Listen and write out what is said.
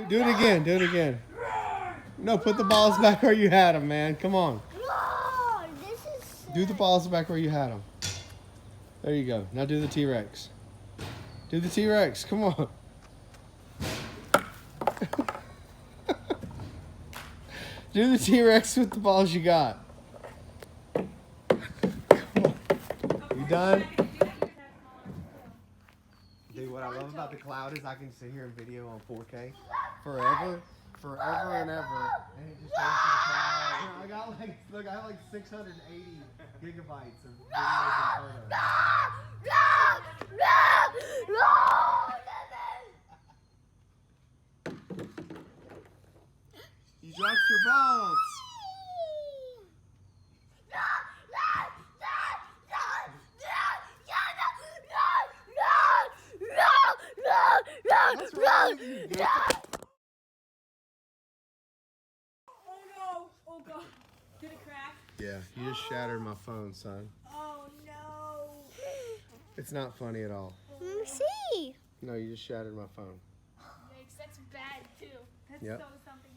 Do it again. Do it again. No, put the balls back where you had them, man. Come on. No, this is... Do the balls back where you had them. There you go. Now do the T-Rex. Do the T-Rex. Come on. Do the T-Rex with the balls you got. Come on. You done? Dude, what I love about the cloud is I can sit here and video on 4K forever and ever, and it just goes to the cloud. I got like, look, I have like 680 gigabytes of videos and photos. You dropped your balls. What's wrong with you? Oh no! Oh god. Did it crack? Yeah, you just shattered my phone, son. Oh no! It's not funny at all. Let me see. No, you just shattered my phone. Yikes, that's bad too. That's Yep. so something